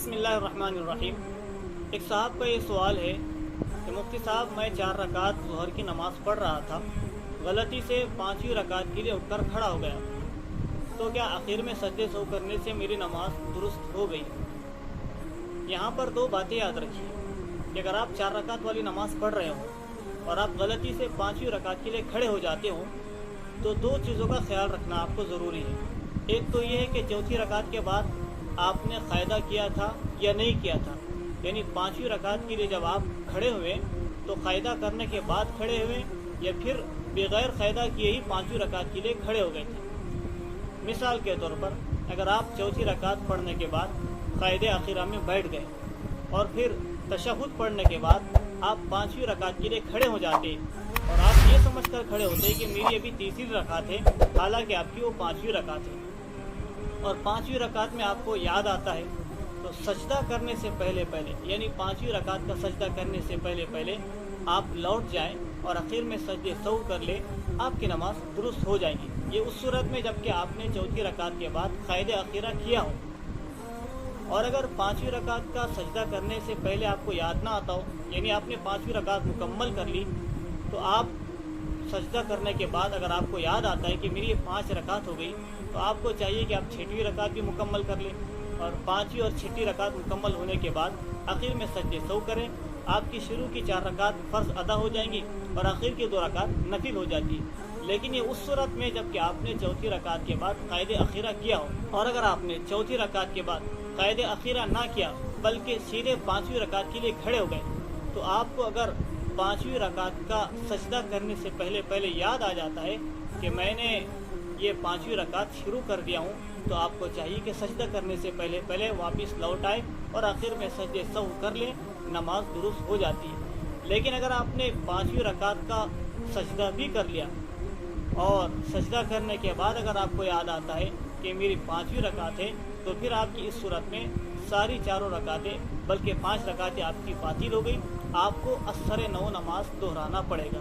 बिस्मिल्लाहिर्रहमानिर्रहीम। एक साहब का ये सवाल है कि मुफ्ती साहब, मैं 4 रकात ज़ोहर की नमाज़ पढ़ रहा था, गलती से 5वीं रकात के लिए उठकर खड़ा हो गया, तो क्या आखिर में सजदे सो करने से मेरी नमाज़ दुरुस्त हो गई? यहाँ पर 2 बातें याद रखिए कि अगर आप 4 रकात वाली नमाज़ पढ़ रहे हो और आप गलती से 5वीं रकात के लिए खड़े हो जाते हो, तो 2 चीज़ों का ख्याल रखना आपको ज़रूरी है। एक तो ये है कि चौथी रकात के बाद आपने क़ायदा किया था या नहीं किया था, यानी 5वीं रकात के लिए जब आप खड़े हुए तो क़ायदा करने के बाद खड़े हुए या फिर बग़ैर क़ायदा किए ही 5वीं रकात के लिए खड़े हो गए थे। मिसाल के तौर पर अगर आप चौथी रकात पढ़ने के बाद क़ायदे आखिरा में बैठ गए और फिर तशहुद पढ़ने के बाद आप 5वीं रकात के लिए खड़े हो जाते और आप ये समझ कर खड़े होते कि मेरी अभी तीसरी रकात है, हालांकि आपकी वो 5वीं रकात है, और 5वीं रकात में आपको याद आता है, तो सजदा करने से पहले यानी 5वीं रकात का सजदा करने से पहले आप लौट जाएं और आखिर में सजदे सौ कर ले, आपकी नमाज दुरुस्त हो जाएगी। ये उस सूरत में जबकि आपने चौथी रकात के बाद क़ायदे आखिरा किया हो। और अगर 5वीं रकात का सजदा करने से पहले आपको याद ना आता हो, यानी आपने 5वीं रकात मुकम्मल कर ली, तो आप सजदा करने के बाद अगर आपको याद आता है कि मेरी ये 5 रकात हो गई, तो आपको चाहिए कि आप 6वीं रकात भी मुकम्मल कर लें और 5वीं और 6वीं रकात मुकम्मल होने के बाद आखिर में सजदे सौ करें। आपकी शुरू की 4 रकात फ़र्ज़ अदा हो जाएंगी और आखिर की 2 रकात नफिल हो जाती है। लेकिन ये उस सूरत में जबकि आपने चौथी रकात के बाद क़ायदे आखिरा किया हो। और अगर आपने चौथी रकात के बाद क़ायदे आखिरा ना किया बल्कि सीधे 5वीं रकात के लिए खड़े हो गए, तो आपको अगर 5वीं रकात का सजदा करने से पहले याद आ जाता है कि मैंने ये 5वीं रकात शुरू कर दिया हूँ, तो आपको चाहिए कि सजदा करने से पहले वापस लौट आए और आखिर में सजदे सौ कर ले, नमाज दुरुस्त हो जाती है। लेकिन अगर आपने 5वीं रकात का सजदा भी कर लिया और सजदा करने के बाद अगर आपको याद आता है कि मेरी 5वीं रकात है, तो फिर आपकी इस सूरत में सारी 4 रकातें बल्कि 5 रकातें आपकी बातिल हो गई। आपको असर नौ नमाज दोहराना पड़ेगा।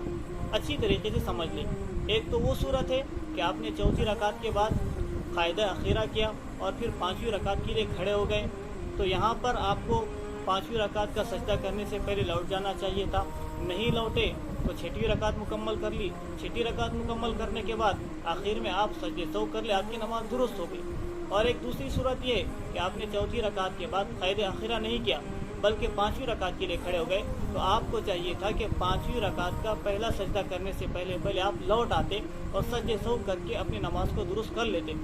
अच्छी तरीके से समझ लें। एक तो वो सूरत है कि आपने चौथी रकात के बाद क़ायदा आखिरा किया और फिर 5वीं रकात के लिए खड़े हो गए, तो यहाँ पर आपको 5वीं रकात का सजदा करने से पहले लौट जाना चाहिए था। नहीं लौटे तो 6वीं रकात मुकम्मल कर ली। 6वीं रकात मुकम्मल करने के बाद आखिर में आप सजदे सौ कर ले, आपकी नमाज दुरुस्त हो गई। और एक दूसरी सूरत ये है कि आपने चौथी रकात के बाद क़ायदा आखिरा नहीं किया बल्कि 5वीं रकात के लिए खड़े हो गए, तो आपको चाहिए था कि 5वीं रकात का पहला सजदा करने से पहले आप लौट आते और सजदे सौ करके अपनी नमाज को दुरुस्त कर लेते।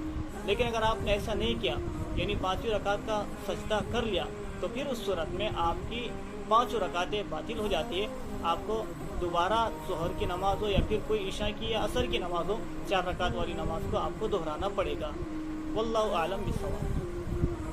लेकिन अगर आपने ऐसा नहीं किया, यानी 5वीं रकात का सजदा कर लिया, तो फिर उस सूरत में आपकी 5 रकातें बातिल हो जाती है। आपको दोबारा ज़ोहर की नमाज हो या फिर कोई इशा की या असर की नमाज हो, 4 रकात वाली नमाज को आपको दोहराना पड़ेगा। वल्लाहु आलम बिस्सवाब।